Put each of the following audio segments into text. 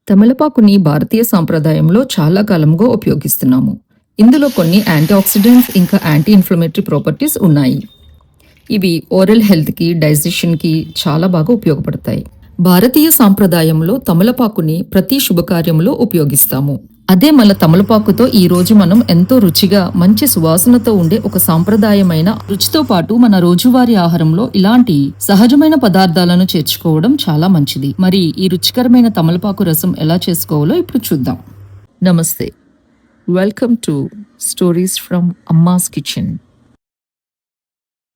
తమలపాకుని భారతీయ సాంప్రదాయంలో చాలా కాలంగా ఉపయోగిస్తున్నాము. ఇందులో కొన్ని యాంటీఆక్సిడెంట్స్ ఇంకా యాంటీ ఇన్ఫ్లమేటరీ ప్రాపర్టీస్ ఉన్నాయి. ఇవి ఓరల్ హెల్త్కి, డైజెషన్కి చాలా బాగా ఉపయోగపడతాయి. భారతీయ సాంప్రదాయంలో తమలపాకుని ప్రతి శుభకార్యంలో ఉపయోగిస్తాము. అదే మన తమలపాకుతో ఈ రోజు మనం ఎంతో రుచిగా, మంచి సువాసనతో ఉండే ఒక సాంప్రదాయమైన రుచితో పాటు మన రోజువారీ ఆహారంలో ఇలాంటి సహజమైన పదార్థాలను చేర్చుకోవడం చాలా మంచిది. మరి ఈ రుచికరమైన తమలపాకు రసం ఎలా చేసుకోవాలో ఇప్పుడు చూద్దాం. నమస్తే, welcome to stories from అమ్మాస్ kitchen.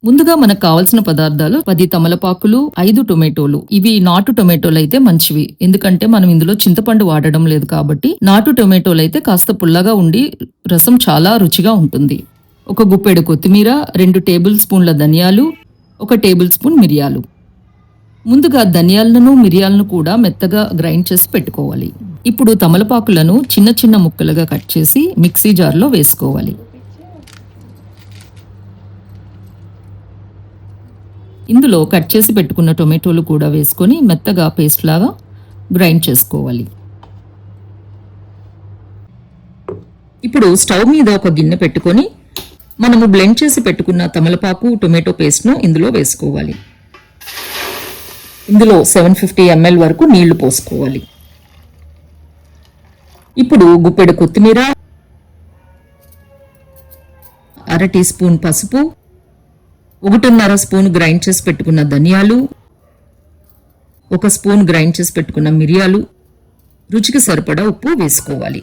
ముందుగా మనకు కావాల్సిన పదార్థాలు 10 తమలపాకులు, 5 టొమాటోలు. ఇవి నాటు టొమాటోలు అయితే మంచివి, ఎందుకంటే మనం ఇందులో చింతపండు వాడడం లేదు కాబట్టి. నాటు టొమాటోలు అయితే కాస్త పుల్లగా ఉండి రసం చాలా రుచిగా ఉంటుంది. ఒక గుప్పెడు కొత్తిమీర, 2 టేబుల్ స్పూన్ల ధనియాలు, 1 టేబుల్ స్పూన్ మిరియాలు. ముందుగా ధనియాలను, మిరియాలను కూడా మెత్తగా గ్రైండ్ చేసి పెట్టుకోవాలి. ఇప్పుడు తమలపాకులను చిన్న చిన్న ముక్కలుగా కట్ చేసి మిక్సీ జార్లో వేసుకోవాలి. ఇందులో కట్ చేసి పెట్టుకున్న టొమాటోలు కూడా వేసుకొని మెత్తగా పేస్ట్ లాగా గ్రైండ్ చేసుకోవాలి. ఇప్పుడు స్టవ్ మీద ఒక గిన్నె పెట్టుకొని మనము బ్లెండ్ చేసి పెట్టుకున్న తమలపాకు, టొమాటో పేస్ట్ను ఇందులో వేసుకోవాలి. ఇందులో 750 ml వరకు నీళ్లు పోసుకోవాలి. ఇప్పుడు గుప్పెడు కొత్తిమీర, 1/2 టీ స్పూన్ పసుపు, 1.5 స్పూన్ గ్రైండ్ చేసి పెట్టుకున్న ధనియాలు, 1 స్పూన్ గ్రైండ్ చేసి పెట్టుకున్న మిరియాలు, రుచికి సరిపడా ఉప్పు వేసుకోవాలి.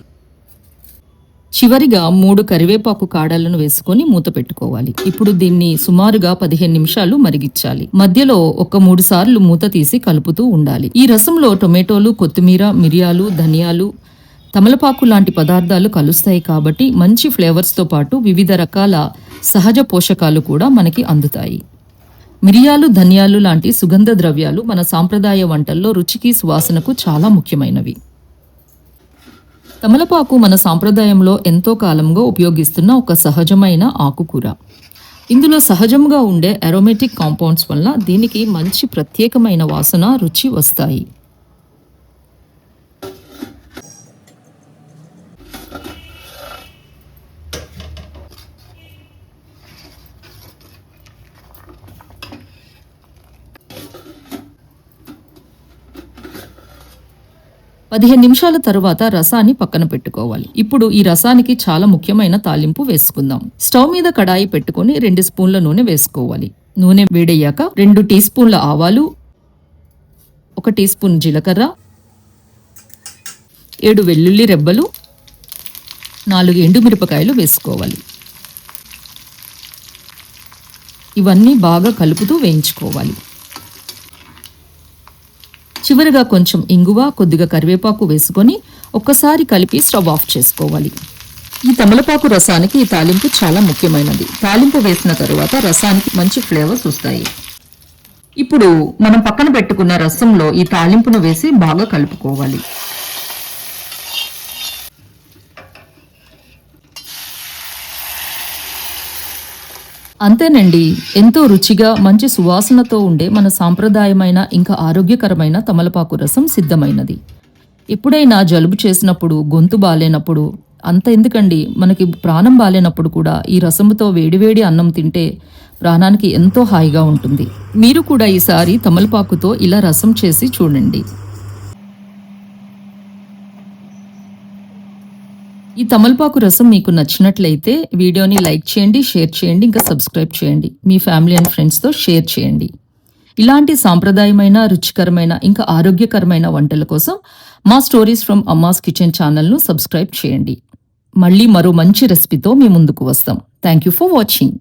చివరిగా 3 కరివేపాకు కాడలను వేసుకొని మూత పెట్టుకోవాలి. ఇప్పుడు దీన్ని సుమారుగా 15 నిమిషాలు మరిగించాలి. మధ్యలో 3 సార్లు మూత తీసి కలుపుతూ ఉండాలి. ఈ రసంలో టొమాటోలు, కొత్తిమీర, మిరియాలు, ధనియాలు, తమలపాకు లాంటి పదార్థాలు కలుస్తాయి కాబట్టి మంచి ఫ్లేవర్స్తో పాటు వివిధ రకాల సహజ పోషకాలు కూడా మనకి అందుతాయి. మిరియాలు, ధనియాలు లాంటి సుగంధ ద్రవ్యాలు మన సాంప్రదాయ వంటల్లో రుచికి, సువాసనకు చాలా ముఖ్యమైనవి. తమలపాకు మన సాంప్రదాయంలో ఎంతో కాలంగా ఉపయోగిస్తున్న ఒక సహజమైన ఆకుకూర. ఇందులో సహజంగా ఉండే అరోమేటిక్ కాంపౌండ్స్ వల్ల దీనికి మంచి ప్రత్యేకమైన వాసన, రుచి వస్తాయి. పదిహేను నిమిషాల తరువాత రసాన్ని పక్కన పెట్టుకోవాలి. ఇప్పుడు ఈ రసానికి చాలా ముఖ్యమైన తాలింపు వేసుకుందాం. స్టవ్ మీద కడాయి పెట్టుకుని 2 స్పూన్ల నూనె వేసుకోవాలి. నూనె వేడయ్యాక 2 టీ స్పూన్ల ఆవాలు, 1 టీ స్పూన్ జీలకర్ర, 7 వెల్లుల్లి రెబ్బలు, 4 ఎండుమిరపకాయలు వేసుకోవాలి. ఇవన్నీ బాగా కలుపుతూ వేయించుకోవాలి. చివరిగా కొంచెం ఇంగువ, కొద్దిగా కరివేపాకు వేసుకొని ఒక్కసారి కలిపి స్టవ్ ఆఫ్ చేసుకోవాలి. ఈ తమలపాకు రసానికి ఈ తాలింపు చాలా ముఖ్యమైనది. తాలింపు వేసిన తరువాత రసానికి మంచి ఫ్లేవర్స్ వస్తాయి. ఇప్పుడు మనం పక్కన పెట్టుకున్న రసంలో ఈ తాలింపును వేసి బాగా కలుపుకోవాలి. అంతేనండి, ఎంతో రుచిగా, మంచి సువాసనతో ఉండే మన సాంప్రదాయమైన ఇంకా ఆరోగ్యకరమైన తమలపాకు రసం సిద్ధమైనది. ఎప్పుడైనా జలుబు చేసినప్పుడు, గొంతు బాలేనప్పుడు, అంత ఎందుకండి, మనకి ప్రాణం బాలేనప్పుడు కూడా ఈ రసముతో వేడివేడి అన్నం తింటే ప్రాణానికి ఎంతో హాయిగా ఉంటుంది. మీరు కూడా ఈసారి తమలపాకుతో ఇలా రసం చేసి చూడండి. ఈ తమలపాకు రసం మీకు నచ్చినట్లయితే వీడియోని లైక్ చేయండి, షేర్ చేయండి, ఇంకా సబ్స్క్రైబ్ చేయండి. మీ ఫ్యామిలీ అండ్ ఫ్రెండ్స్తో షేర్ చేయండి. ఇలాంటి సాంప్రదాయమైన, రుచికరమైన, ఇంకా ఆరోగ్యకరమైన వంటల కోసం మా స్టోరీస్ ఫ్రమ్ అమ్మాస్ కిచెన్ ఛానల్ను సబ్స్క్రైబ్ చేయండి. మళ్ళీ మరో మంచి రెసిపీతో మీ ముందుకు వస్తాం. Thank you for watching.